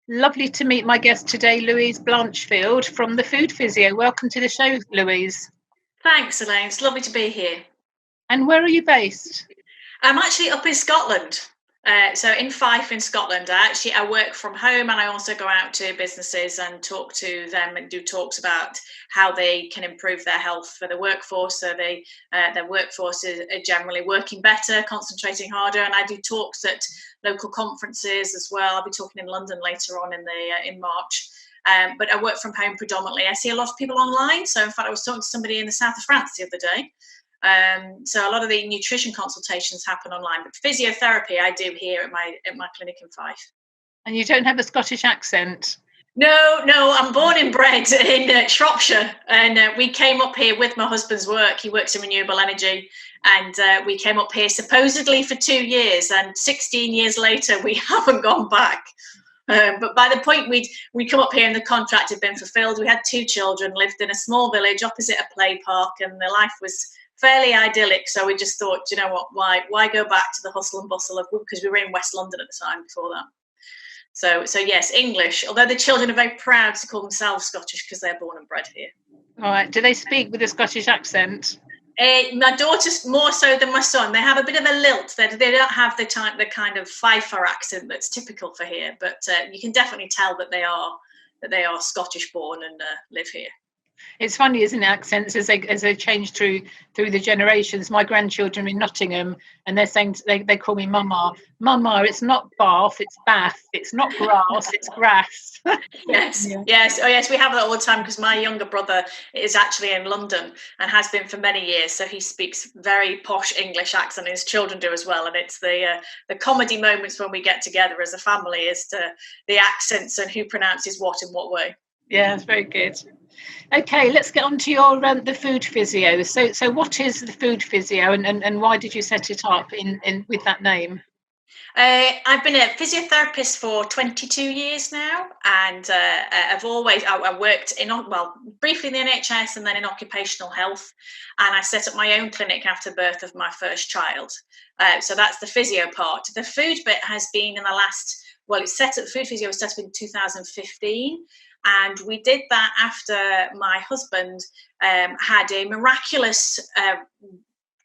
Lovely to meet my guest today, Louise Blanchfield from the Food Physio. Welcome to the show, Louise. Thanks, Elaine. It's lovely to be here. And where are you based? I'm actually up in Scotland. So in Fife in Scotland, I work from home, and I also go out to businesses and talk to them and do talks about how they can improve their health for the workforce. So their workforce is generally working better, concentrating harder, and I do talks at local conferences as well. I'll be talking in London later on in March. But I work from home predominantly. I see a lot of people online. So in fact, I was talking to somebody in the south of France the other day. So a lot of the nutrition consultations happen online, but physiotherapy I do here at my clinic in Fife. And you don't have a Scottish accent? No, I'm born and bred in Shropshire, and we came up here with my husband's work. He works in renewable energy, and we came up here supposedly for 2 years, and 16 years later we haven't gone back. But by the point we'd come up here and the contract had been fulfilled, we had 2 children, lived in a small village opposite a play park, and the life was fairly idyllic. So we just thought, you know what, why go back to the hustle and bustle of, because we were in West London at the time before that. So yes, English, although the children are very proud to call themselves Scottish because they're born and bred here. All right. Do they speak with a Scottish accent? My daughter's more so than my son. They have a bit of a lilt. They don't have the kind of Fifer accent that's typical for here, but you can definitely tell that they are Scottish born and live here. It's funny, isn't it, accents as they change through the generations. My grandchildren in Nottingham, and they're saying they call me Mama. Mama, it's not bath, it's bath. It's not grass, it's grass. Yes, Yeah. yes, oh yes, we have that all the time because my younger brother is actually in London and has been for many years. So he speaks very posh English accent, and his children do as well. And it's the comedy moments when we get together as a family as to the accents and who pronounces what in what way. Yeah, it's very good. Okay, let's get on to your the Food Physio. So what is the Food Physio, and why did you set it up in with that name? I've been a physiotherapist for 22 years now, and I worked briefly in the NHS and then in occupational health, and I set up my own clinic after birth of my first child. So that's the physio part. The food bit has been in the last, Food Physio was set up in 2015. And we did that after my husband had a miraculous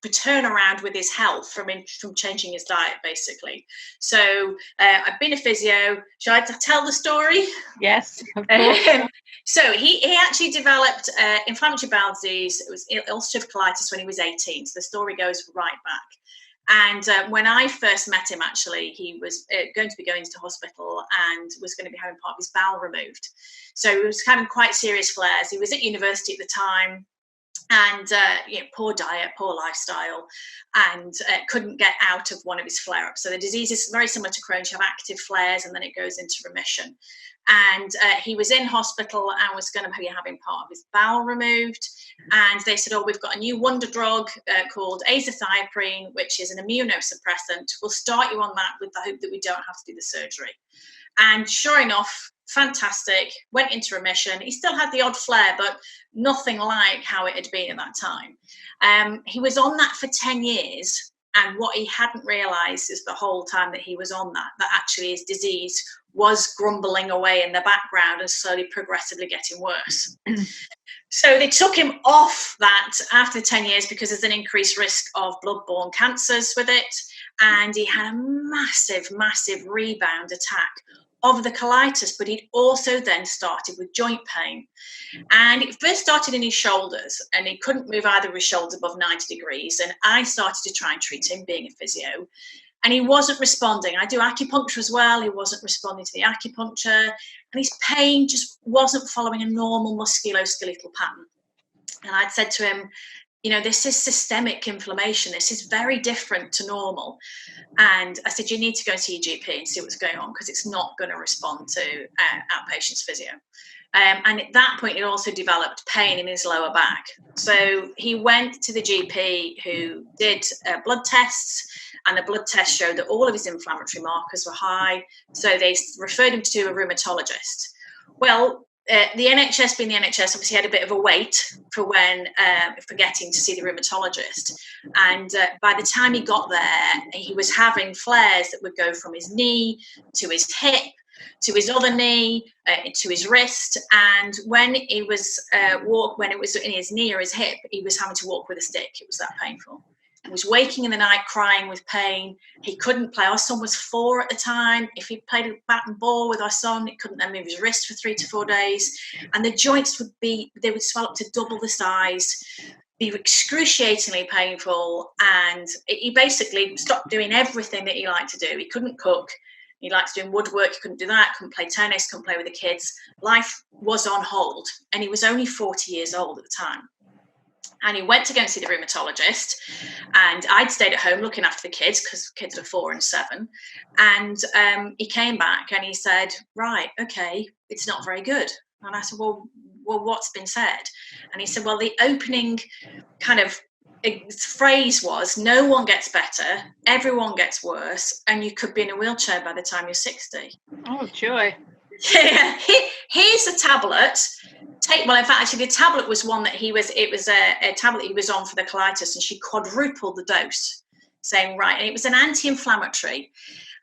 turnaround with his health from changing his diet, basically. So I've been a physio. Shall I tell the story? Yes, of course. So he actually developed inflammatory bowel disease. It was ulcerative colitis when he was 18. So the story goes right back. And when I first met him, actually, he was going to be going to hospital and was going to be having part of his bowel removed. So he was having quite serious flares. He was at university at the time, and poor diet, poor lifestyle, and couldn't get out of one of his flare-ups. So the disease is very similar to Crohn's. You have active flares, and then it goes into remission. And he was in hospital and was going to be having part of his bowel removed. And they said, we've got a new wonder drug called azathioprine, which is an immunosuppressant. We'll start you on that with the hope that we don't have to do the surgery. And sure enough, fantastic, went into remission. He still had the odd flare, but nothing like how it had been at that time. He was on that for 10 years. And what he hadn't realised is the whole time that he was on that actually his disease was grumbling away in the background and slowly progressively getting worse. So they took him off that after 10 years because there's an increased risk of blood-borne cancers with it. And he had a massive rebound attack of the colitis, but he'd also then started with joint pain. And it first started in his shoulders, and he couldn't move either of his shoulders above 90 degrees. And I started to try and treat him, being a physio, and he wasn't responding. I do acupuncture as well. He wasn't responding to the acupuncture, and his pain just wasn't following a normal musculoskeletal pattern. And I'd said to him, this is systemic inflammation. This is very different to normal. And I said, you need to go and see your GP and see what's going on, because it's not going to respond to outpatients physio. And at that point, he also developed pain in his lower back. So he went to the GP, who did blood tests, and the blood test showed that all of his inflammatory markers were high. So they referred him to a rheumatologist. Well, the NHS being the NHS, obviously had a bit of a wait for getting to see the rheumatologist. And by the time he got there, he was having flares that would go from his knee to his hip, to his other knee, to his wrist, and when he was when it was in his knee or his hip, he was having to walk with a stick. It was that painful. He was waking in the night crying with pain. He couldn't play. Our son was 4 at the time. If he played a bat and ball with our son, he couldn't then move his wrist for 3 to 4 days. And the joints they would swell up to double the size, be excruciatingly painful. And he basically stopped doing everything that he liked to do. He couldn't cook. He liked doing woodwork. He couldn't do that. Couldn't play tennis. Couldn't play with the kids. Life was on hold. And he was only 40 years old at the time. And he went to go and see the rheumatologist, and I'd stayed at home looking after the kids because kids are 4 and 7. And he came back and he said, right, okay, it's not very good. And I said, well, what's been said? And he said, well, the opening kind of phrase was, no one gets better, everyone gets worse, and you could be in a wheelchair by the time you're 60. Oh, joy. Yeah, here's a tablet. Well, in fact, actually, the tablet was one that it was a tablet he was on for the colitis, and she quadrupled the dose, saying, right, and it was an anti-inflammatory.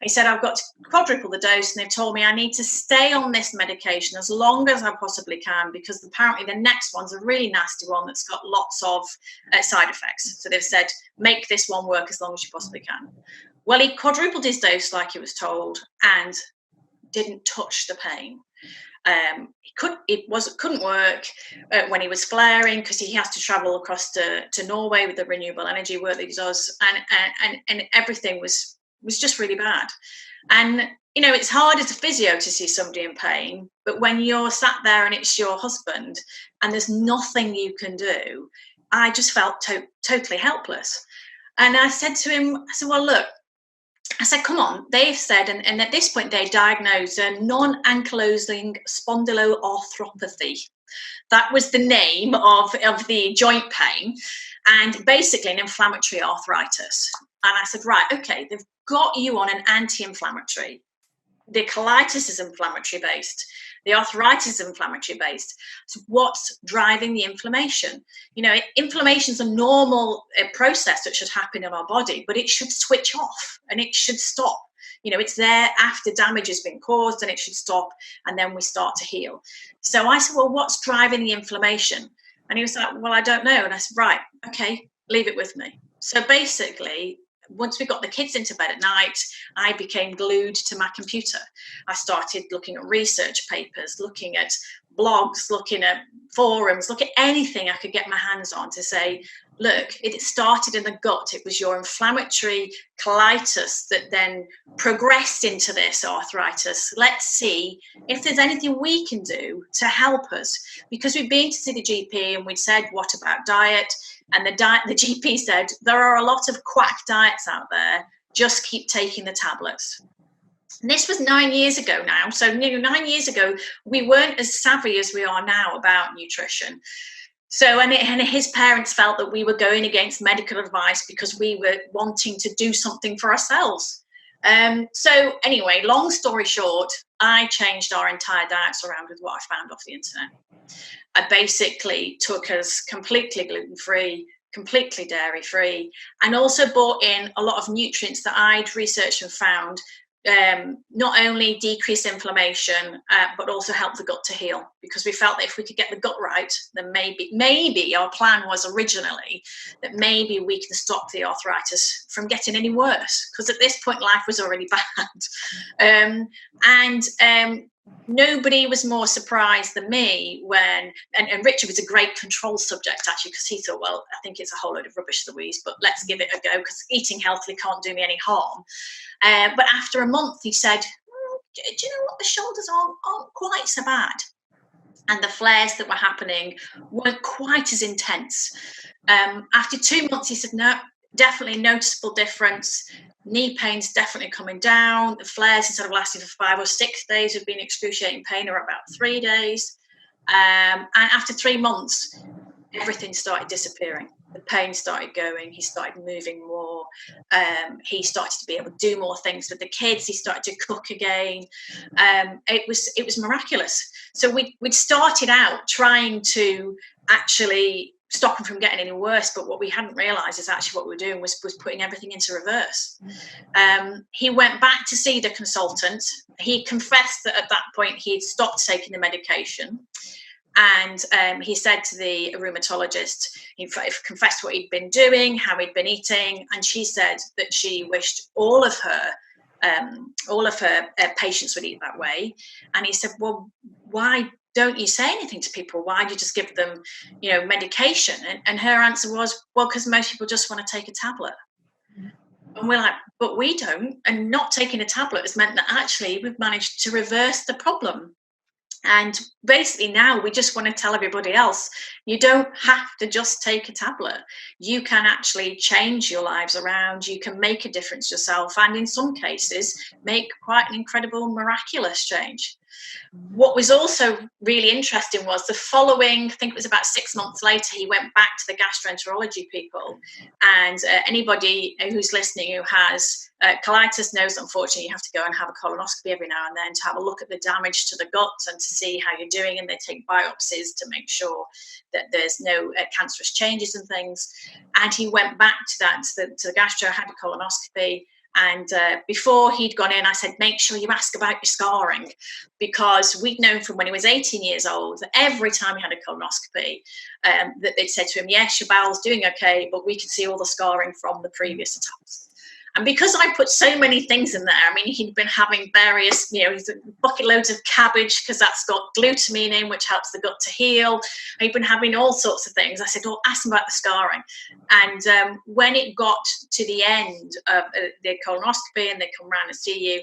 He said, I've got to quadruple the dose, and they've told me I need to stay on this medication as long as I possibly can, because apparently the next one's a really nasty one that's got lots of side effects. So they've said, make this one work as long as you possibly can. Well, he quadrupled his dose like he was told, and didn't touch the pain. Couldn't work when he was flaring, because he has to travel across to Norway with the renewable energy work that he does, and everything was just really bad. And it's hard as a physio to see somebody in pain, but when you're sat there and it's your husband and there's nothing you can do, I just felt totally helpless. And I said to him, I said, well, look, I said, come on, they've said, and at this point they diagnosed a non-ankylosing spondyloarthropathy. That was the name of the joint pain, and basically an inflammatory arthritis. And I said, right, okay, they've got you on an anti-inflammatory. The colitis is inflammatory based. The arthritis is inflammatory based. So what's driving the inflammation? Inflammation is a normal process that should happen in our body, but it should switch off and it should stop. It's there after damage has been caused, and it should stop, and then we start to heal. So I said, well, what's driving the inflammation? And he was like, well, I don't know. And I said, right, okay, leave it with me. So basically, once we got the kids into bed at night, I became glued to my computer. I started looking at research papers, looking at blogs, looking at forums, look at anything I could get my hands on to say, look, it started in the gut. It was your inflammatory colitis that then progressed into this arthritis. Let's see if there's anything we can do to help us. Because we'd been to see the GP and we'd said, what about diet? And the GP said, there are a lot of quack diets out there. Just keep taking the tablets. And this was 9 years ago now. So 9 years ago, we weren't as savvy as we are now about nutrition. So, and his parents felt that we were going against medical advice because we were wanting to do something for ourselves. So anyway, long story short, I changed our entire diets around with what I found off the internet. I basically took us completely gluten-free, completely dairy-free, and also brought in a lot of nutrients that I'd researched and found not only decrease inflammation, but also help the gut to heal, because we felt that if we could get the gut right, then maybe our plan was originally that maybe we can stop the arthritis from getting any worse, because at this point life was already bad. Nobody was more surprised than me when, and Richard was a great control subject actually, because he thought, well, I think it's a whole load of rubbish, Louise, but let's give it a go, because eating healthily can't do me any harm. But after a month, he said, do you know what, the shoulders aren't quite so bad. And the flares that were happening weren't quite as intense. After 2 months, he said, no, definitely noticeable difference. Knee pain's definitely coming down. The flares, instead of lasting for 5 or 6 days, have been excruciating pain, or about 3 days. And after 3 months, everything started disappearing. The pain started going. He started moving more. He started to be able to do more things with the kids. He started to cook again. It was miraculous. So we'd started out trying to actually stop him from getting any worse. But what we hadn't realised is actually what we were doing was putting everything into reverse. He went back to see the consultant. He confessed that at that point he'd stopped taking the medication. And he said to the rheumatologist, he confessed what he'd been doing, how he'd been eating, and she said that she wished all of her patients would eat that way. And he said, well, why don't you say anything to people? Why do you just give them, medication? And her answer was, well, because most people just want to take a tablet. And we're like, but we don't. And not taking a tablet has meant that actually we've managed to reverse the problem. And basically now we just want to tell everybody else, you don't have to just take a tablet. You can actually change your lives around. You can make a difference yourself. And in some cases, make quite an incredible, miraculous change. What was also really interesting was the following, I think it was about 6 months later, he went back to the gastroenterology people. And anybody who's listening who has colitis knows, unfortunately, you have to go and have a colonoscopy every now and then to have a look at the damage to the gut and to see how you're doing. And they take biopsies to make sure that there's no cancerous changes and things. And he went back to that, to the gastro, had a colonoscopy. And before he'd gone in, I said, make sure you ask about your scarring, because we'd known from when he was 18 years old that every time he had a colonoscopy, that they'd said to him, yes, your bowel's doing okay, but we can see all the scarring from the previous attacks. And because I put so many things in there, I mean, he'd been having various, bucket loads of cabbage because that's got glutamine in, which helps the gut to heal. He'd been having all sorts of things. I said, well, ask him about the scarring. And when it got to the end of the colonoscopy and they come round and see you,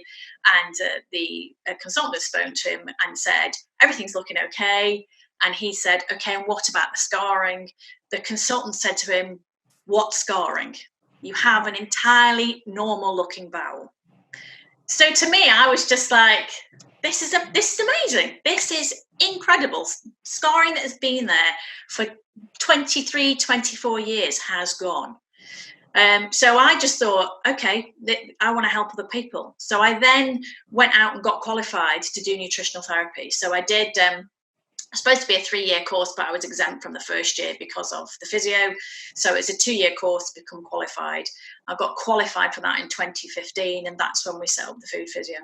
and the consultant phoned to him and said, everything's looking okay. And he said, okay, and what about the scarring? The consultant said to him, what scarring? You have an entirely normal looking bowel. So to me, I was just like, this is amazing. This is incredible. Scarring that has been there for 23, 24 years has gone. So I just thought, okay, I want to help other people. So I then went out and got qualified to do nutritional therapy. So I did, it's supposed to be a 3-year course, but I was exempt from the first year because of the physio. So it's a 2-year course to become qualified. I got qualified for that in 2015, and that's when we set up the food physio.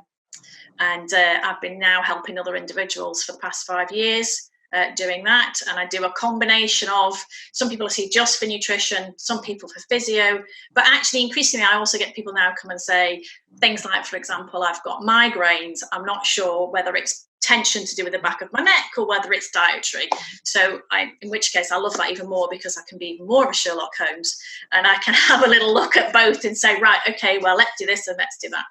And I've been now helping other individuals for the past 5 years doing that. And I do a combination of, some people I see just for nutrition, some people for physio, but actually increasingly I also get people now come and say things like, for example, I've got migraines. I'm not sure whether it's tension to do with the back of my neck or whether it's dietary. So in which case I love that even more, because I can be even more of a Sherlock Holmes and I can have a little look at both and say, right, okay, well, let's do this and let's do that.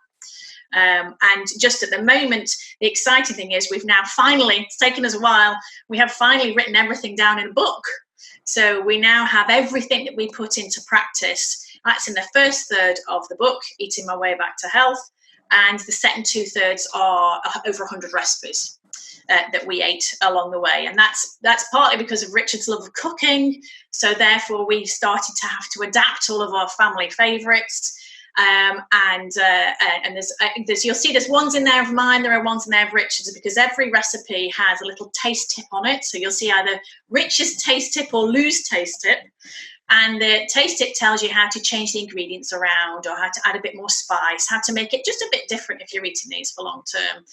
And just at the moment, the exciting thing is we've now finally, it's taken us a while, we have finally written everything down in a book. So we now have everything that we put into practice. That's in the first third of the book, Eating My Way Back to Health. And the second 2/3 are over 100 recipes that we ate along the way. And that's partly because of Richard's love of cooking. So therefore we started to have to adapt all of our family favourites. And there's you'll see there's ones in there of mine, there are ones in there of Richard's, because every recipe has a little taste tip on it. So you'll see either Richard's taste tip or Lou's taste tip. And the taste tip tells you how to change the ingredients around, or how to add a bit more spice, how to make it just a bit different if you're eating these for long term.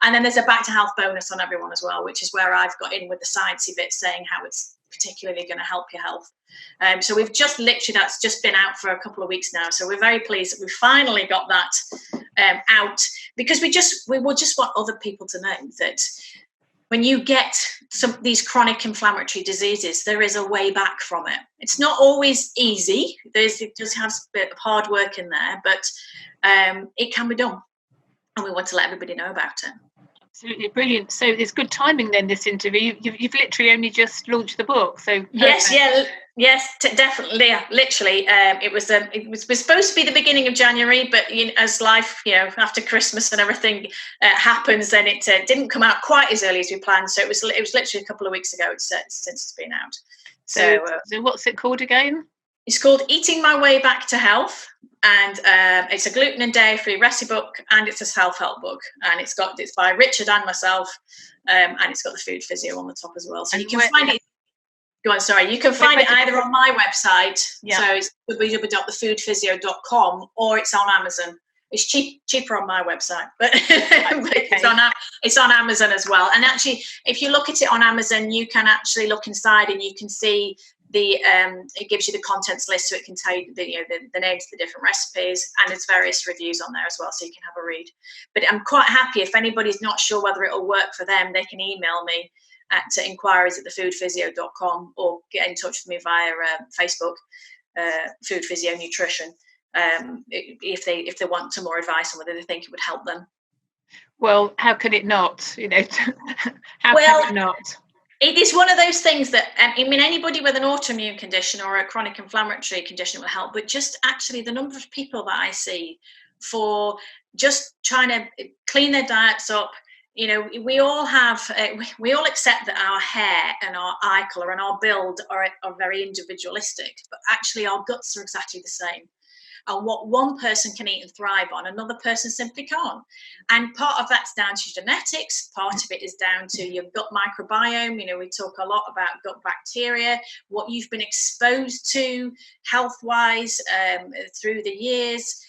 And then there's a back to health bonus on everyone as well, which is where I've got in with the sciencey bit saying how it's particularly going to help your health. So we've just literally, that's just been out for a couple of weeks now. So we're very pleased that we finally got that out, because we will just want other people to know that when you get these chronic inflammatory diseases, there is a way back from it. It's not always easy. It does have a bit of hard work in there, but it can be done. And we want to let everybody know about it. Absolutely brilliant. So it's good timing then, this interview. You've literally only just launched the book. So perfect. Yes, definitely. Yeah, literally. It was supposed to be the beginning of January, but as life, after Christmas and everything happens, then it didn't come out quite as early as we planned. So it was literally a couple of weeks ago since it's been out. So what's it called again? It's called Eating My Way Back to Health, and it's a gluten and dairy-free recipe book, and it's a self-help book, and it's by Richard and myself, and it's got the food physio on the top as well. So you can find it. Go on, sorry. You can find it either on my website, Yeah. so it's www.thefoodphysio.com, or it's on Amazon. It's cheaper on my website, but, but it's on Amazon as well. And actually, if you look at it on Amazon, you can actually look inside and you can see it gives you the contents list, so it can tell you the names of the different recipes, and there's various reviews on there as well, so you can have a read. But I'm quite happy if anybody's not sure whether it'll work for them, they can email me at inquiries@thefoodphysio.com, or get in touch with me via Facebook, Food Physio Nutrition, if they want some more advice on whether they think it would help them. Well, how can it not? How can it not? It is one of those things that, I mean, anybody with an autoimmune condition or a chronic inflammatory condition will help, but just actually the number of people that I see for just trying to clean their diets up, we all accept that our hair and our eye colour and our build are very individualistic, but actually our guts are exactly the same. And what one person can eat and thrive on, another person simply can't. And part of that's down to genetics. Part of it is down to your gut microbiome. We talk a lot about gut bacteria, what you've been exposed to health-wise through the years.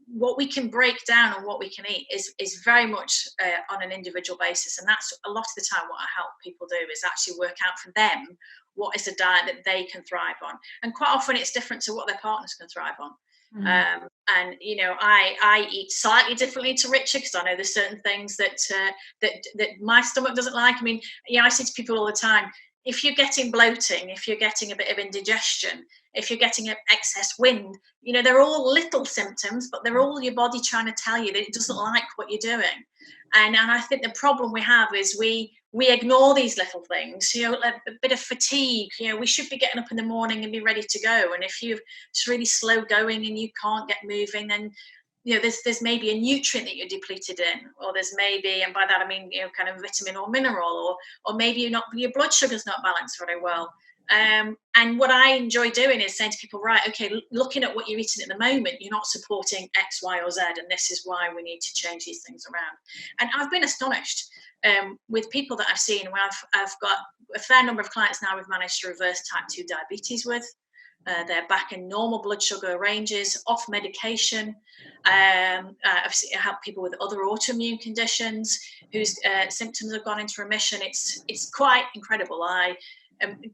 What we can break down and what we can eat is very much on an individual basis. And that's a lot of the time what I help people do, is actually work out for them what is a diet that they can thrive on. And quite often it's different to what their partners can thrive on. And I eat slightly differently to Richard, because I know there's certain things that my stomach doesn't like. I mean, I say to people all the time, if you're getting bloating, if you're getting a bit of indigestion, if you're getting excess wind, they're all little symptoms, but they're all your body trying to tell you that it doesn't like what you're doing. And I think the problem we have is we ignore these little things, a bit of fatigue, we should be getting up in the morning and be ready to go. And if you're just really slow going and you can't get moving, then, there's maybe a nutrient that you're depleted in, or there's maybe, and by that I mean, kind of vitamin or mineral, or maybe your blood sugar's not balanced very well. And what I enjoy doing is saying to people, right, okay, looking at what you're eating at the moment, you're not supporting X, Y, or Z, and this is why we need to change these things around. And I've been astonished with people that I've seen, where I've got a fair number of clients now we've managed to reverse type 2 diabetes with. They're back in normal blood sugar ranges, off medication. I've helped people with other autoimmune conditions whose symptoms have gone into remission. It's quite incredible.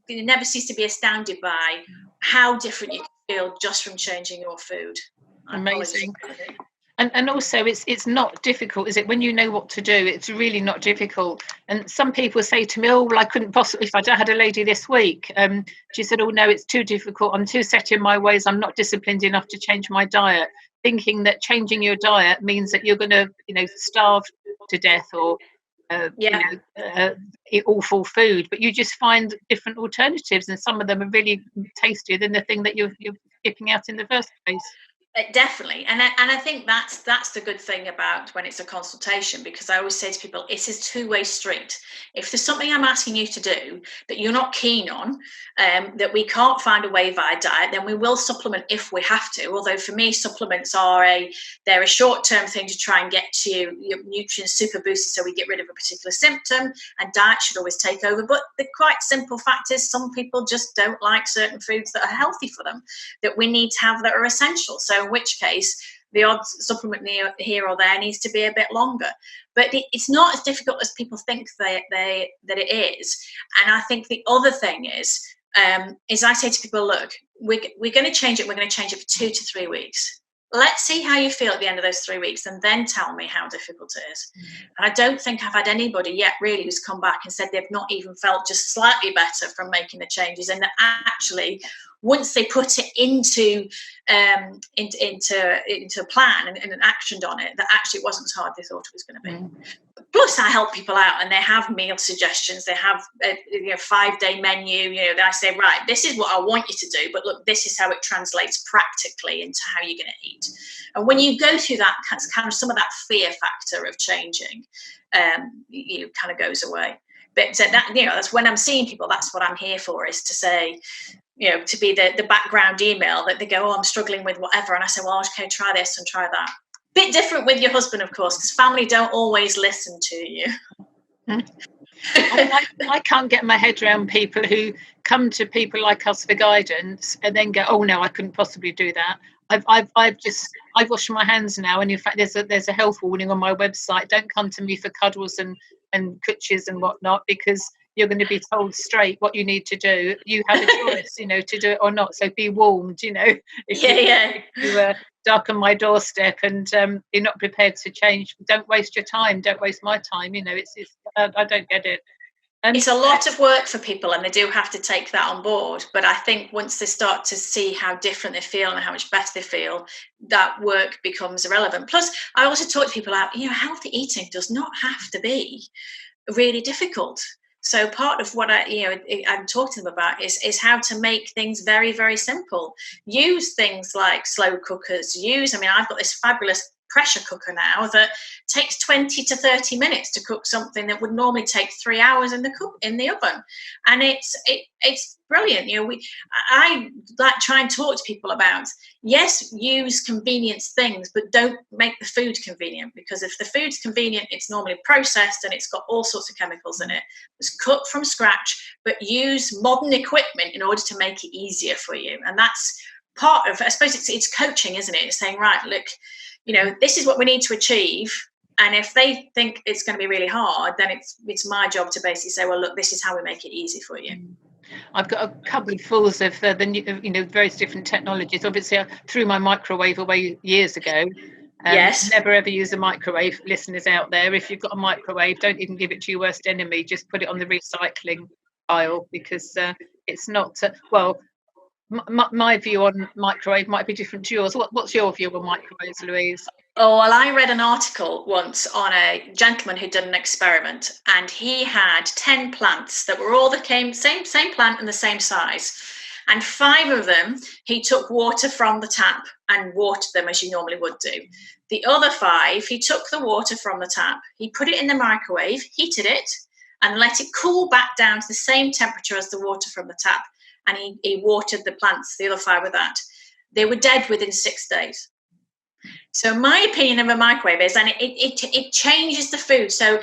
You never cease to be astounded by how different you can feel just from changing your food. Amazing. And also it's not difficult, is it? When you know what to do, it's really not difficult. And some people say to me, I couldn't possibly, if I had a lady this week, she said, no, it's too difficult, I'm too set in my ways, I'm not disciplined enough to change my diet, thinking that changing your diet means that you're going to starve to death or eat awful food. But you just find different alternatives, and some of them are really tastier than the thing that you're skipping out in the first place. Definitely, and I think that's the good thing about when it's a consultation, because I always say to people, it's a two-way street. If there's something I'm asking you to do that you're not keen on, that we can't find a way via diet, then we will supplement if we have to. Although for me, supplements they're a short-term thing to try and get to your nutrients super boosted, so we get rid of a particular symptom, and diet should always take over. But the quite simple fact is, some people just don't like certain foods that are healthy for them, that we need to have, that are essential. So in which case the odd supplement here or there needs to be a bit longer. But it's not as difficult as people think that it is. And I think the other thing is I say to people, look, we're going to change it. We're going to change it for 2 to 3 weeks. Let's see how you feel at the end of those 3 weeks, and then tell me how difficult it is. And I don't think I've had anybody yet really who's come back and said they've not even felt just slightly better from making the changes, and that actually, once they put it into a plan and actioned on it, that actually it wasn't as hard as they thought it was going to be. Plus, I help people out, and they have meal suggestions. They have a 5-day menu. That I say, right, this is what I want you to do, but look, this is how it translates practically into how you're going to eat. And when you go through that, kind of some of that fear factor of changing, you kind of goes away. But that's when I'm seeing people. That's what I'm here for, is to say, to be the background email that they go, I'm struggling with whatever, and I say, well, okay, try this and try that. Bit different with your husband, of course, because family don't always listen to you. I can't get my head around people who come to people like us for guidance and then go, oh no, I couldn't possibly do that. I've washed my hands now, and in fact there's a health warning on my website. Don't come to me for cuddles and coochies and whatnot, because you're going to be told straight what you need to do. You have a choice, to do it or not. So be warned, if you darken my doorstep and you're not prepared to change, don't waste your time. Don't waste my time. I don't get it. It's a lot of work for people, and they do have to take that on board. But I think once they start to see how different they feel and how much better they feel, that work becomes irrelevant. Plus, I also talk to people about, healthy eating does not have to be really difficult. So part of what I'm talking to them about is how to make things very, very simple. Use things like slow cookers. I've got this fabulous pressure cooker now that takes 20 to 30 minutes to cook something that would normally take 3 hours in the oven, and it's brilliant. I like try and talk to people about, yes, use convenience things, but don't make the food convenient, because if the food's convenient, it's normally processed and it's got all sorts of chemicals in it. It's cooked from scratch, but use modern equipment in order to make it easier for you. And that's part of, I suppose it's coaching, isn't it? It's saying, right, look, this is what we need to achieve. And if they think it's going to be really hard, then it's my job to basically say, well, look, this is how we make it easy for you. I've got a cupboard full of the various different technologies. Obviously, I threw my microwave away years ago. Yes. Never ever use a microwave, listeners out there. If you've got a microwave, don't even give it to your worst enemy. Just put it on the recycling pile, because it's not, my view on microwave might be different to yours. What's your view on microwaves, Louise? Oh, well, I read an article once on a gentleman who'd done an experiment, and he had 10 plants that were all the same plant and the same size. And 5 of them, he took water from the tap and watered them as you normally would do. The other 5, he took the water from the tap, he put it in the microwave, heated it, and let it cool back down to the same temperature as the water from the tap. And he watered the plants, the other 5 with that. They were dead within 6 days. So my opinion of a microwave is, and it changes the food. So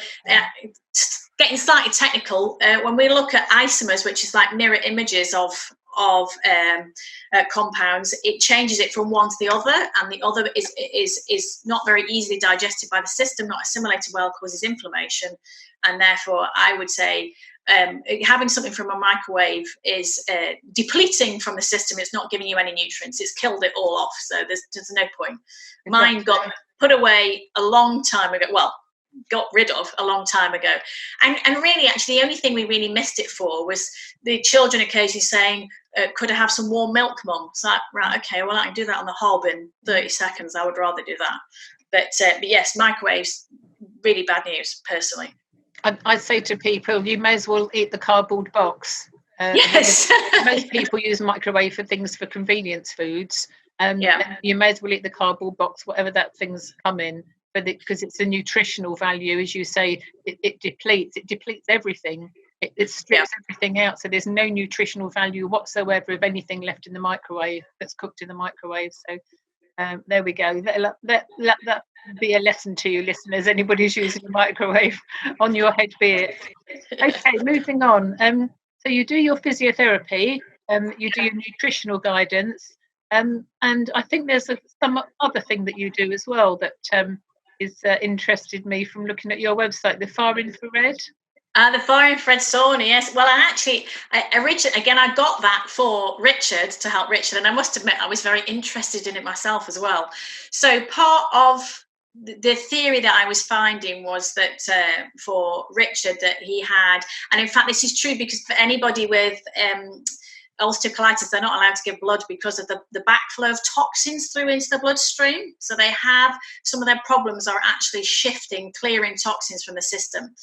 getting slightly technical, when we look at isomers, which is like mirror images of compounds, it changes it from one to the other, and the other is not very easily digested by the system, not assimilated well, causes inflammation, and therefore I would say having something from a microwave is depleting from the system. It's not giving you any nutrients. It's killed it all off. So there's no point. Mine got put away a long time ago. Well, got rid of a long time ago. And really, actually, the only thing we really missed it for was the children occasionally saying, could I have some warm milk, Mum? It's like, right, okay, well, I can do that on the hob in 30 seconds. I would rather do that. But yes, microwaves, really bad news, personally. I say to people, you may as well eat the cardboard box. Yes. Most people use microwave for things for convenience foods. You may as well eat the cardboard box, whatever that thing's come in, because it's a nutritional value, as you say. It depletes everything. It strips everything out, so there's no nutritional value whatsoever of anything left in the microwave that's cooked in the microwave. So there we go. Let that be a lesson to you, listeners. Anybody who's using a microwave, on your head be it. Okay, moving on. So you do your physiotherapy, you do your nutritional guidance, and I think there's some other thing that you do as well that is interested me from looking at your website, the far infrared. The far infrared sauna, yes. Well, I got that for Richard, to help Richard, and I must admit I was very interested in it myself as well. So part of the theory that I was finding was that for Richard, that he had, and in fact this is true because for anybody with ulcerative colitis, they're not allowed to give blood because of the backflow of toxins through into the bloodstream. So they have, some of their problems are actually clearing toxins from the system.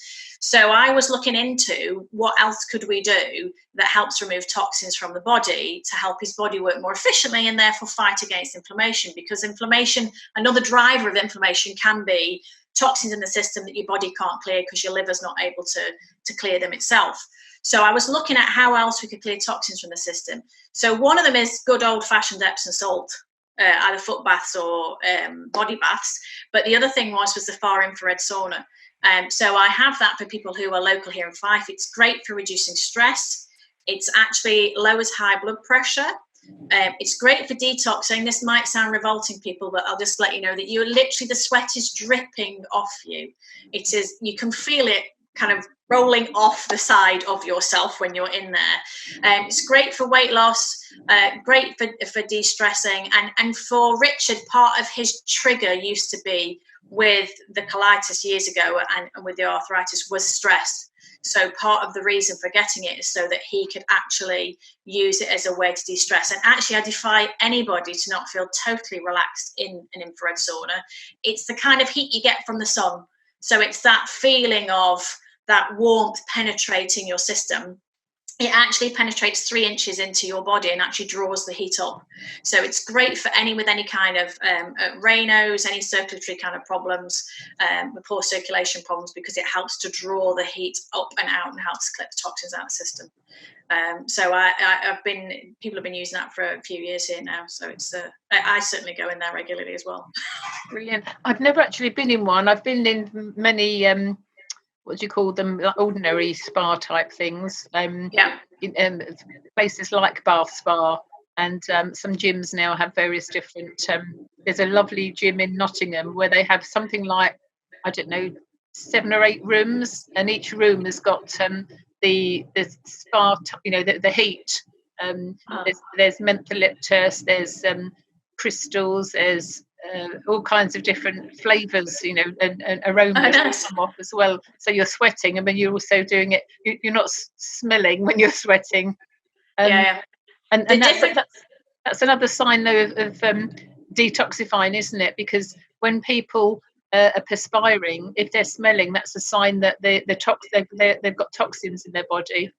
So I was looking into what else could we do that helps remove toxins from the body to help his body work more efficiently and therefore fight against inflammation, because inflammation, another driver of inflammation, can be toxins in the system that your body can't clear because your liver's not able to clear them itself. So I was looking at how else we could clear toxins from the system. So one of them is good old-fashioned Epsom salt, either foot baths or body baths. But the other thing was the far infrared sauna. So I have that for people who are local here in Fife. It's great for reducing stress. It's actually lowers high blood pressure. It's great for detoxing. This might sound revolting, people, but I'll just let you know that you're literally, the sweat is dripping off you. It is, you can feel it kind of rolling off the side of yourself when you're in there. It's great for weight loss, great for de-stressing. And for Richard, part of his trigger used to be with the colitis years ago and with the arthritis was stress. So part of the reason for getting it is so that he could actually use it as a way to de-stress. And actually, I defy anybody to not feel totally relaxed in an infrared sauna. It's the kind of heat you get from the sun. So it's that feeling of that warmth penetrating your system. It actually penetrates 3 inches into your body and actually draws the heat up. So it's great for with any kind of Raynaud's, any circulatory kind of problems, poor circulation problems, because it helps to draw the heat up and out and helps collect the toxins out of the system. So people have been using that for a few years here now. So it's I certainly go in there regularly as well. Brilliant. I've never actually been in one. I've been in many what do you call them, like ordinary spa type things, in places like Bath Spa, and some gyms now have various different there's a lovely gym in Nottingham where they have something like, I don't know, 7 or 8 rooms, and each room has got the spa, the heat. There's mentholyptus, there's crystals, there's all kinds of different flavors, and aromas come off as well. So you're sweating, and then you're also doing it. You're not smelling when you're sweating. And that's another sign, though, of detoxifying, isn't it? Because when people are perspiring, if they're smelling, that's a sign that they've got toxins in their body.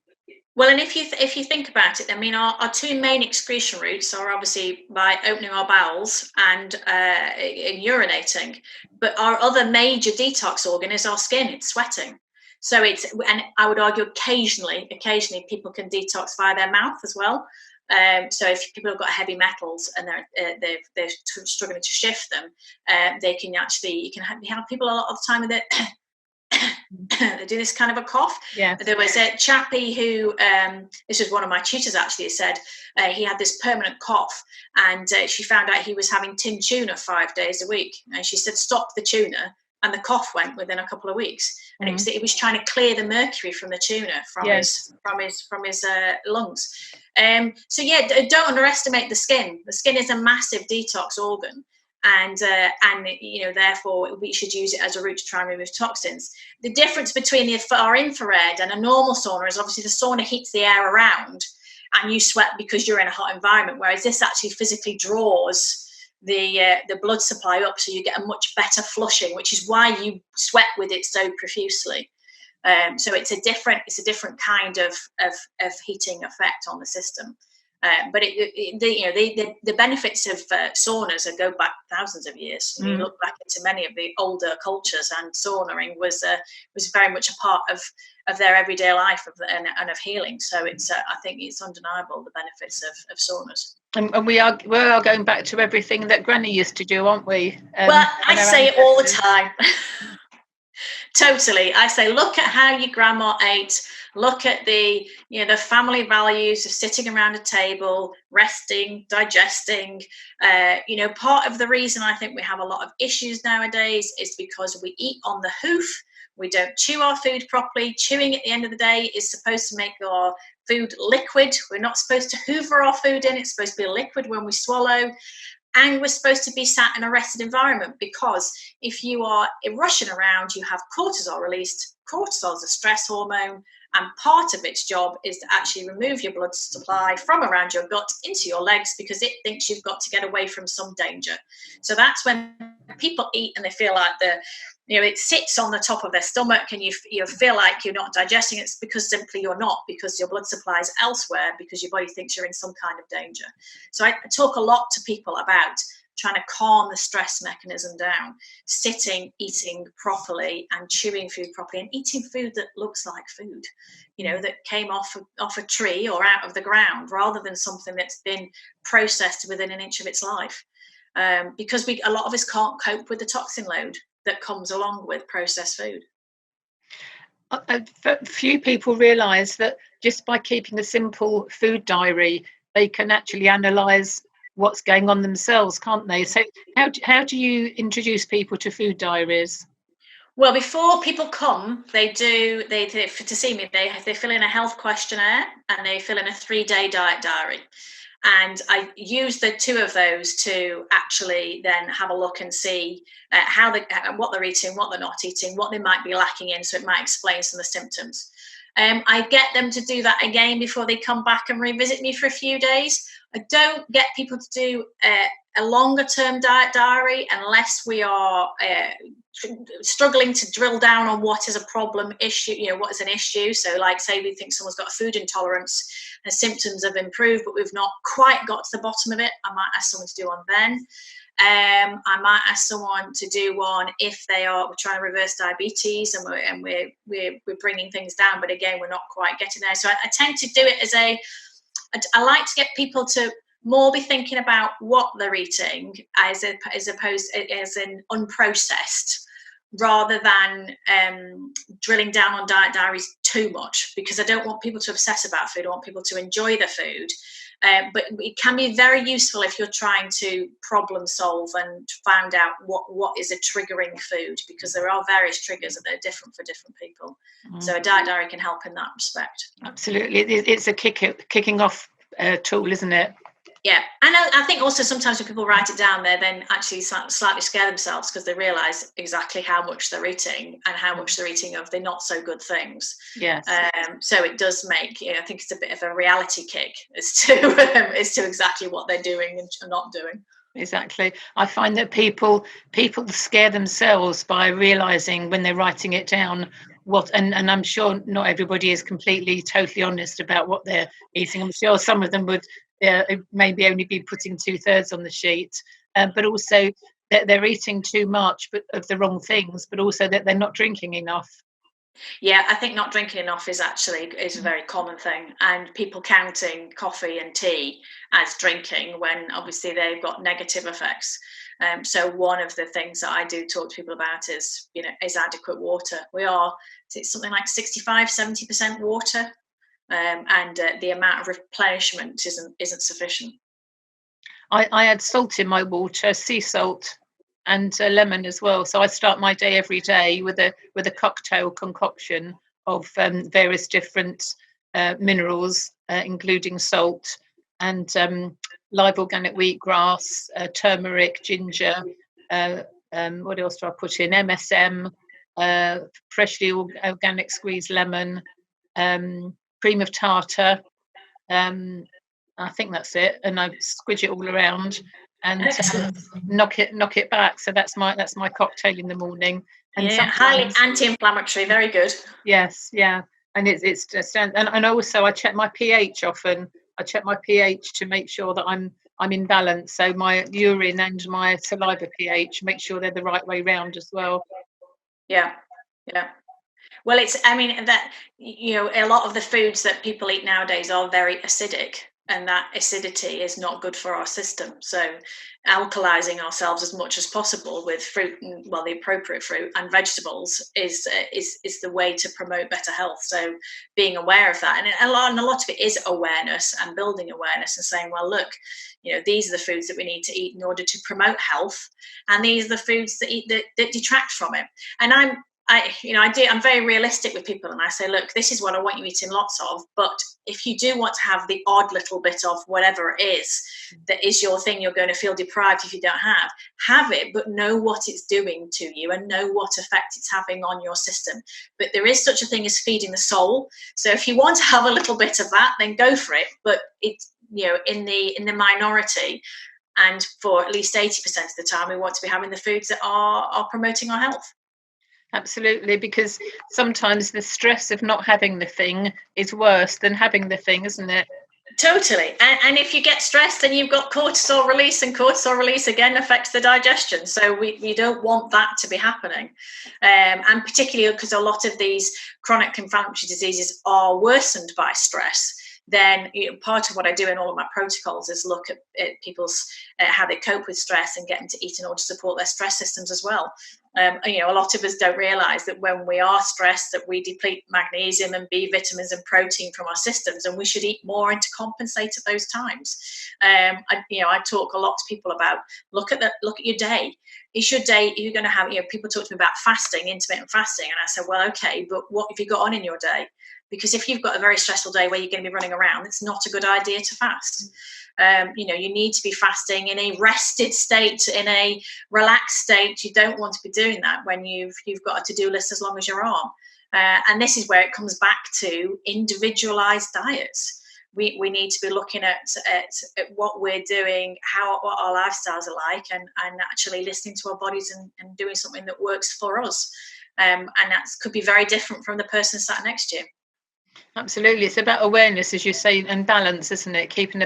Well, and if you think about it, I mean, our 2 main excretion routes are obviously by opening our bowels and urinating, but our other major detox organ is our skin. It's sweating. So and I would argue occasionally people can detox via their mouth as well. So if people have got heavy metals and they're struggling to shift them, they can actually, you can have people a lot of the time with it. They do this kind of a cough. Yeah. There was a chappie who, this was one of my tutors actually, said he had this permanent cough, and she found out he was having tinned tuna 5 days a week, and she said stop the tuna, and the cough went within a couple of weeks. And it was trying to clear the mercury from the tuna from his lungs. So yeah, don't underestimate the skin. The skin is a massive detox organ. And therefore we should use it as a route to try and remove toxins. The difference between our infrared and a normal sauna is obviously the sauna heats the air around and you sweat because you're in a hot environment, whereas this actually physically draws the blood supply up, so you get a much better flushing, which is why you sweat with it so profusely. So it's a different kind of heating effect on the system. But the benefits of saunas go back thousands of years. You look back into many of the older cultures, and saunaing was very much a part of their everyday life and of healing. So it's I think it's undeniable, the benefits of saunas. And we are going back to everything that Granny used to do, aren't we? Well, I say it all the time. Totally. I say, look at how your grandma ate. Look at the family values of sitting around a table, resting, digesting. Part of the reason I think we have a lot of issues nowadays is because we eat on the hoof. We don't chew our food properly. Chewing at the end of the day is supposed to make our food liquid. We're not supposed to hoover our food in. It's supposed to be liquid when we swallow. And we're supposed to be sat in a rested environment, because if you are rushing around, you have cortisol released. Cortisol is a stress hormone, and part of its job is to actually remove your blood supply from around your gut into your legs, because it thinks you've got to get away from some danger. So that's when people eat and they feel like it sits on the top of their stomach, and you feel like you're not digesting. It's because simply you're not, because your blood supply is elsewhere, because your body thinks you're in some kind of danger. So I talk a lot to people about trying to calm the stress mechanism down, sitting, eating properly, and chewing food properly, and eating food that looks like food, that came off a tree or out of the ground, rather than something that's been processed within an inch of its life. Because a lot of us can't cope with the toxin load that comes along with processed food. Few people realise that just by keeping a simple food diary, they can actually analyse what's going on themselves, can't they? So how do you introduce people to food diaries? Well, before people come, to see me, they fill in a health questionnaire and they fill in a 3-day diet diary. And I use the two of those to actually then have a look and see what they're eating, what they're not eating, what they might be lacking in. So it might explain some of the symptoms. I get them to do that again before they come back and revisit me for a few days. I don't get people to do a longer term diet diary unless we are struggling to drill down on what is a problem issue, what is an issue. So like say we think someone's got a food intolerance and symptoms have improved, but we've not quite got to the bottom of it. I might ask someone to do one then. I might ask someone to do one if we're trying to reverse diabetes and we're bringing things down, but again, we're not quite getting there. So I tend to do it I like to get people to more be thinking about what they're eating as opposed as in unprocessed, rather than drilling down on diet diaries too much, because I don't want people to obsess about food. I want people to enjoy the food. But it can be very useful if you're trying to problem solve and find out what is a triggering food, because there are various triggers that are different for different people. So a diet diary can help in that respect. Absolutely. It's a kicking off tool, isn't it? Yeah, and I think also sometimes when people write it down, they then actually slightly scare themselves because they realise exactly how much they're eating and how much they're eating of the not so good things. Yes. So it does make, I think it's a bit of a reality kick as to exactly what they're doing and not doing. Exactly. I find that people scare themselves by realising when they're writing it down and I'm sure not everybody is totally honest about what they're eating. I'm sure some of them would maybe only be putting 2/3 on the sheet, but also that they're eating too much but of the wrong things, but also that they're not drinking enough. Yeah, I think not drinking enough is a very common thing, and people counting coffee and tea as drinking when obviously they've got negative effects. So one of the things that I do talk to people about is adequate water. It's something like 65-70% water, and the amount of replenishment isn't sufficient. I add salt in my water, sea salt, and lemon as well. So I start my day every day with a cocktail concoction of various different minerals, including salt and live organic wheatgrass, turmeric, ginger. What else do I put in? MSM, freshly organic squeezed lemon, cream of tartar. I think that's it, and I squidge it all around and knock it back. So that's my cocktail in the morning. And highly anti-inflammatory. Very good. Yes, yeah, and it's just and also I check my pH often. I check my pH to make sure that I'm in balance. So my urine and my saliva pH, make sure they're the right way round as well. Yeah. Well, a lot of the foods that people eat nowadays are very acidic, and that acidity is not good for our system. So alkalizing ourselves as much as possible with fruit, the appropriate fruit and vegetables is the way to promote better health. So being aware of that, and a lot of it is awareness and building awareness and saying, well, look, these are the foods that we need to eat in order to promote health, and these are the foods that detract from it. And I'm very realistic with people, and I say, look, this is what I want you eating lots of, but if you do want to have the odd little bit of whatever it is that is your thing, you're going to feel deprived if you don't have it, but know what it's doing to you and know what effect it's having on your system. But there is such a thing as feeding the soul. So if you want to have a little bit of that, then go for it. But it's in the minority, and for at least 80% of the time, we want to be having the foods that are promoting our health. Absolutely, because sometimes the stress of not having the thing is worse than having the thing, isn't it? Totally. And if you get stressed, then you've got cortisol release, and cortisol release again affects the digestion. So we don't want that to be happening. And particularly because a lot of these chronic inflammatory diseases are worsened by stress. Then part of what I do in all of my protocols is look at people's how they cope with stress and get them to eat in order to support their stress systems as well. You know, a lot of us don't realise that when we are stressed, that we deplete magnesium and B vitamins and protein from our systems, and we should eat more and to compensate at those times. I talk a lot to people about look at your day. Is your day, you're going to have, people talk to me about fasting, intermittent fasting, and I said, well, okay, but what have you got on in your day? Because if you've got a very stressful day where you're going to be running around, it's not a good idea to fast. You need to be fasting in a rested state, in a relaxed state. You don't want to be doing that when you've got a to-do list as long as your arm. And this is where it comes back to individualized diets. We need to be looking at what we're doing, what our lifestyles are like, and actually listening to our bodies and doing something that works for us. And that could be very different from the person sat next to you. Absolutely, it's about awareness, as you say, and balance, isn't it? Keeping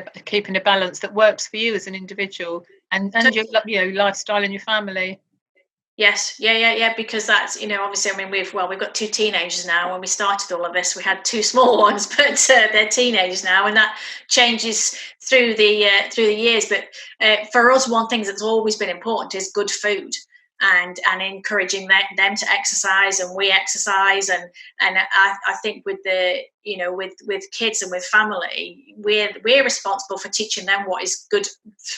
a balance that works for you as an individual and your lifestyle and your family. Yes, yeah. Because that's, obviously, I mean, we've got 2 teenagers now. When we started all of this, we had 2 small ones, but they're teenagers now, and that changes through the years. But for us, one thing that's always been important is good food. And encouraging them to exercise, and we exercise, and I think with the with kids and with family, we're responsible for teaching them what is good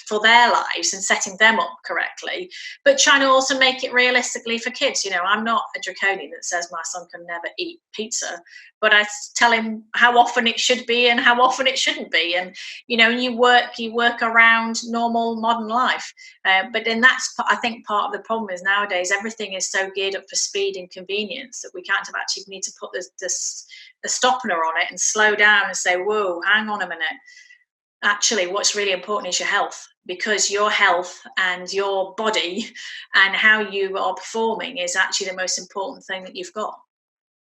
for their lives and setting them up correctly, but trying to also make it realistically for kids. I'm not a draconian that says my son can never eat pizza, but I tell him how often it should be and how often it shouldn't be, and you work around normal modern life. But then that's, I think, part of the problem is nowadays everything is so geared up for speed and convenience that we kind of actually need to put a stopper on it and slow down and say, whoa, hang on a minute. Actually, what's really important is your health, because your health and your body and how you are performing is actually the most important thing that you've got.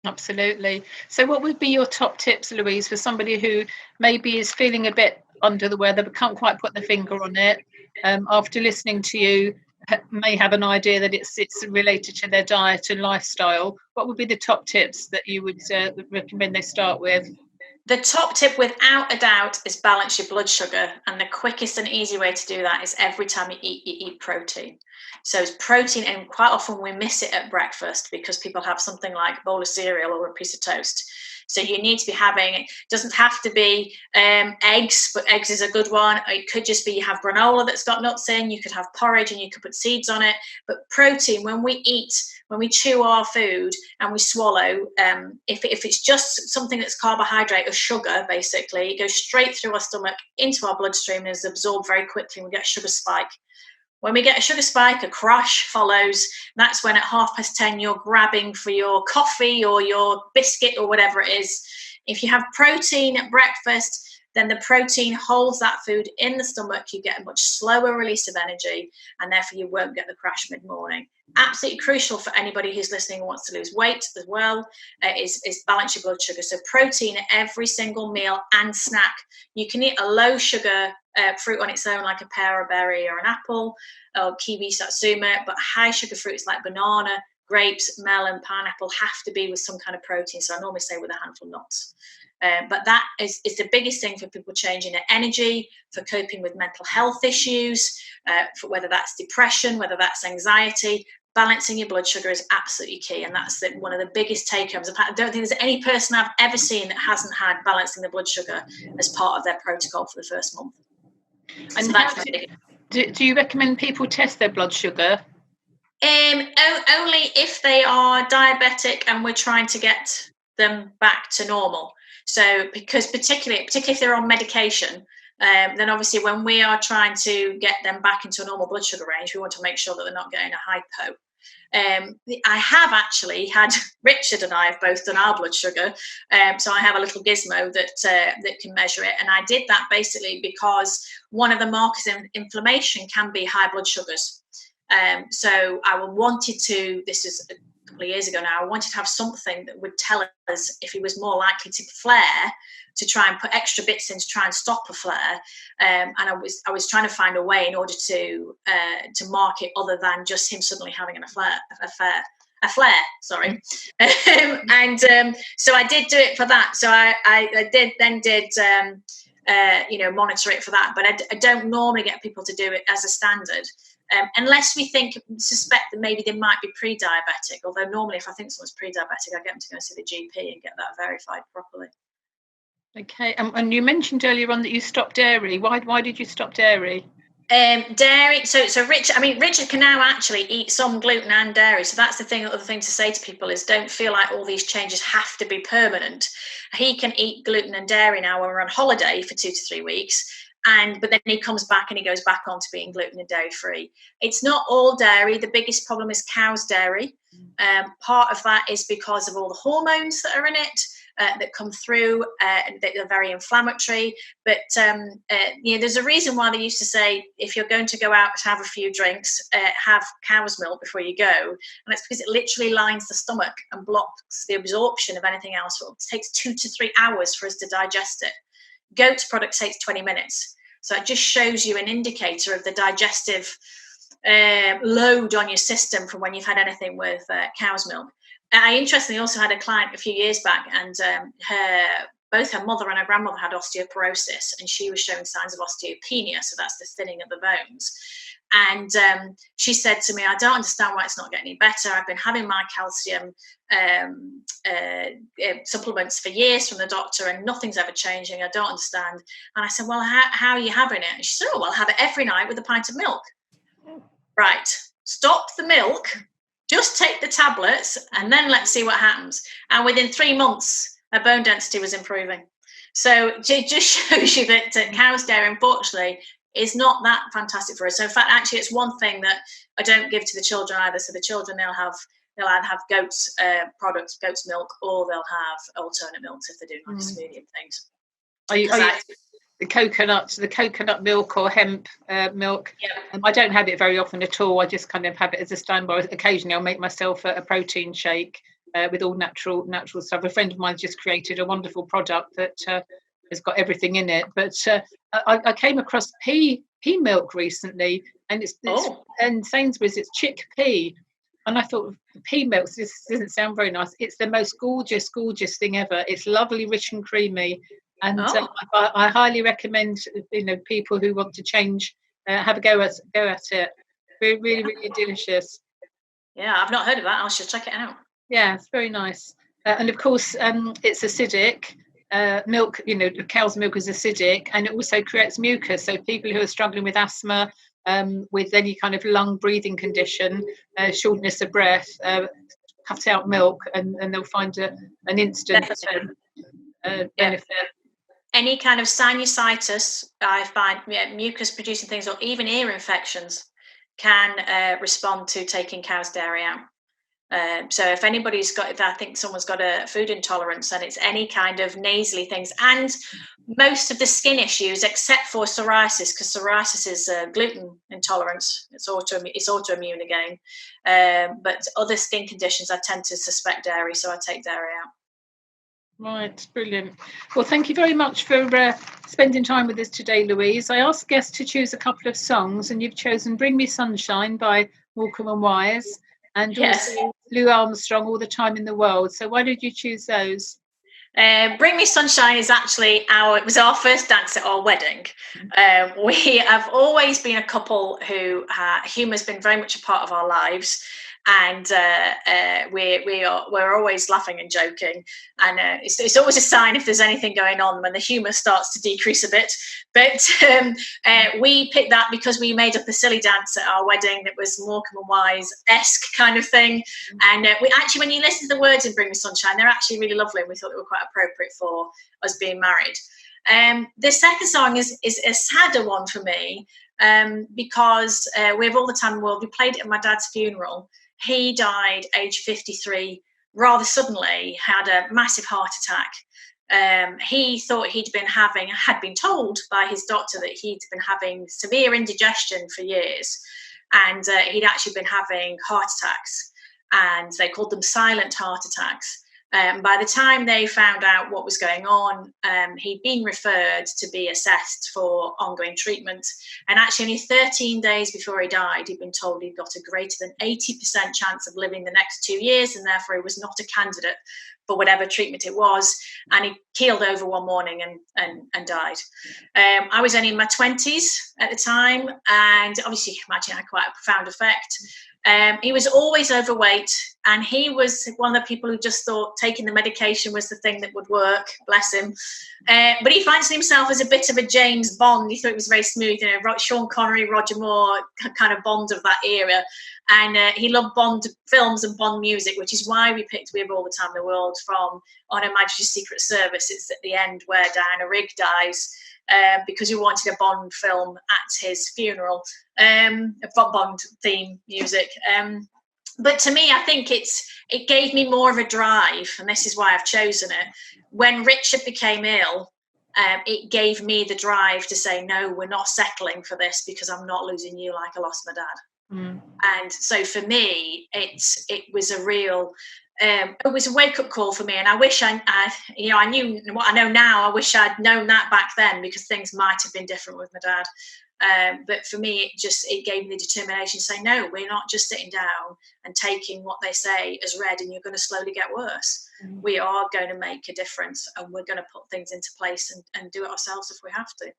Absolutely. So what would be your top tips, Louise, for somebody who maybe is feeling a bit under the weather but can't quite put the finger on it, after listening to you, may have an idea that it's related to their diet and lifestyle? What would be the top tips that you would recommend they start with? The top tip, without a doubt, is balance your blood sugar. And the quickest and easy way to do that is every time you eat protein. So it's protein, and quite often we miss it at breakfast because people have something like a bowl of cereal or a piece of toast. So you need to be having, it doesn't have to be eggs, but eggs is a good one. It could just be you have granola that's got nuts in, you could have porridge and you could put seeds on it. But protein, when we chew our food and we swallow, if it's just something that's carbohydrate or sugar, basically, it goes straight through our stomach into our bloodstream and is absorbed very quickly, and we get a sugar spike. When we get a sugar spike, a crash follows. That's when at 10:30 you're grabbing for your coffee or your biscuit or whatever it is. If you have protein at breakfast, then the protein holds that food in the stomach. You get a much slower release of energy, and therefore you won't get the crash mid-morning. Absolutely crucial for anybody who's listening and wants to lose weight as well, is balance your blood sugar. So protein at every single meal and snack. You can eat a low sugar fruit on its own, like a pear, a berry, or an apple, or kiwi, satsuma, but high sugar fruits like banana, grapes, melon, pineapple have to be with some kind of protein. So I normally say with a handful of nuts. But that is the biggest thing for people changing their energy, for coping with mental health issues, for whether that's depression, whether that's anxiety. Balancing your blood sugar is absolutely key, and that's one of the biggest take-homes. I don't think there's any person I've ever seen that hasn't had balancing the blood sugar as part of their protocol for the first month. And so do you recommend people test their blood sugar? Only if they are diabetic and we're trying to get them back to normal. So because particularly if they're on medication, then obviously when we are trying to get them back into a normal blood sugar range, we want to make sure that they're not getting a hypo. I have actually had, Richard and I have both done our blood sugar, so I have a little gizmo that can measure it, and I did that basically because one of the markers of inflammation can be high blood sugars. So I wanted to, this is a couple of years ago now, I wanted to have something that would tell us if he was more likely to flare, to try and put extra bits in to try and stop a flare. And I was trying to find a way in order to mark it other than just him suddenly having a flare. Sorry. So I did do it for that. So I did monitor it for that. But I don't normally get people to do it as a standard. unless we suspect that maybe they might be pre-diabetic, although normally if I think someone's pre-diabetic, I get them to go and see the GP and get that verified properly. Okay, and you mentioned earlier on that you stopped dairy. Why did you stop dairy? Dairy. So Richard can now actually eat some gluten and dairy. So that's the other thing to say to people is don't feel like all these changes have to be permanent. He can eat gluten and dairy now when we're on holiday for 2 to 3 weeks. But then he comes back and he goes back on to being gluten and dairy free. It's not all dairy. The biggest problem is cow's dairy. Part of that is because of all the hormones that are in it. That come through, that are very inflammatory. But there's a reason why they used to say if you're going to go out to have a few drinks, have cow's milk before you go, and it's because it literally lines the stomach and blocks the absorption of anything else. It takes 2 to 3 hours for us to digest it. Goat's product takes 20 minutes, so it just shows you an indicator of the digestive load on your system from when you've had anything with cow's milk. I interestingly also had a client a few years back, and both her mother and her grandmother had osteoporosis, and she was showing signs of osteopenia, so that's the thinning of the bones. And she said to me, I don't understand why it's not getting any better. I've been having my calcium supplements for years from the doctor, and nothing's ever changing. I don't understand. And I said, well, how are you having it? And she said, oh, well, I'll have it every night with a pint of milk. Right, stop the milk. Just take the tablets and then let's see what happens. And within 3 months, her bone density was improving. So it just shows you that cow's dairy, unfortunately, is not that fantastic for us. So in fact, actually, it's one thing that I don't give to the children either. So the children, they'll either have goat's products, goat's milk, or they'll have alternate milks if they're doing like a smoothie and things. Are you the coconut milk or hemp milk? Yeah. I don't have it very often at all. I just kind of have it as a standby. Occasionally I'll make myself a protein shake with all natural stuff. A friend of mine just created a wonderful product that has got everything in it. But I came across pea milk recently, and it's and Sainsbury's, it's chickpea. And I thought, pea milk, this doesn't sound very nice. It's the most gorgeous thing ever. It's lovely, rich and creamy. And I highly recommend, people who want to change, have a go at it. Really, really delicious. Yeah, I've not heard of that. I should check it out. Yeah, it's very nice. And of course, it's acidic. Milk, cow's milk is acidic, and it also creates mucus. So people who are struggling with asthma, with any kind of lung breathing condition, shortness of breath, cut out milk, and they'll find an instant benefit. Any kind of sinusitis, I find mucus producing things, or even ear infections can respond to taking cow's dairy out. So if anybody's got, I think someone's got a food intolerance, and it's any kind of nasally things, and most of the skin issues except for psoriasis, because psoriasis is gluten intolerance. It's autoimmune again. But other skin conditions, I tend to suspect dairy, so I take dairy out. Right, brilliant. Well, thank you very much for spending time with us today, Louise. I asked guests to choose a couple of songs, and you've chosen Bring Me Sunshine by Morecambe and Wise, and also Lou Armstrong, All the Time in the World. So why did you choose those? Bring Me Sunshine is actually it was our first dance at our wedding. We have always been a couple who humour's been very much a part of our lives. And we're always laughing and joking, and it's always a sign if there's anything going on when the humour starts to decrease a bit. But we picked that because we made up a silly dance at our wedding that was Morecambe and Wise-esque kind of thing. And we actually, when you listen to the words in Bring Me Sunshine, they're actually really lovely, and we thought they were quite appropriate for us being married. The second song is a sadder one for me, because we have All the Time in the World. We played it at my dad's funeral. He died age 53 rather suddenly, had a massive heart attack. He thought had been told by his doctor that he'd been having severe indigestion for years, and he'd actually been having heart attacks, and they called them silent heart attacks. By the time they found out what was going on, he'd been referred to be assessed for ongoing treatment. And actually only 13 days before he died, he'd been told he'd got a greater than 80% chance of living the next 2 years, and therefore he was not a candidate for whatever treatment it was, and he keeled over one morning and died. I was only in my 20s at the time, and obviously you can imagine it had quite a profound effect. He was always overweight, and he was one of the people who just thought taking the medication was the thing that would work, bless him. But he finds himself as a bit of a James Bond. He thought it was very smooth, Sean Connery, Roger Moore, kind of Bond of that era. And he loved Bond films and Bond music, which is why we picked We Have All the Time in the World from On Her Majesty's Secret Service. It's at the end where Diana Rigg dies, because we wanted a Bond film at his funeral, a Bond theme music. But to me, I think it gave me more of a drive, and this is why I've chosen it. When Richard became ill, it gave me the drive to say, no, we're not settling for this, because I'm not losing you like I lost my dad. And so for me, it was a real, it was a wake-up call for me. And I wish I knew what I know now. I wish I'd known that back then, because things might have been different with my dad. But for me, it gave me the determination to say, no, we're not just sitting down and taking what they say as read and you're going to slowly get worse. We are going to make a difference, and we're going to put things into place and do it ourselves if we have to.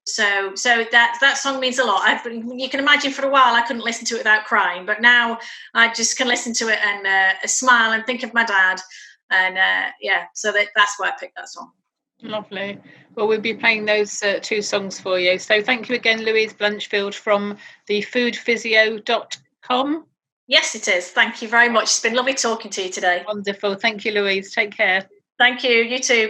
So that song means a lot. You can imagine for a while I couldn't listen to it without crying, but now I just can listen to it and smile and think of my dad. And so that's why I picked that song. Lovely. Well, we'll be playing those two songs for you. So thank you again, Louise Blanchfield from the foodphysio.com. Yes, it is. Thank you very much. It's been lovely talking to you today. Wonderful. Thank you, Louise. Take care. Thank you. You too.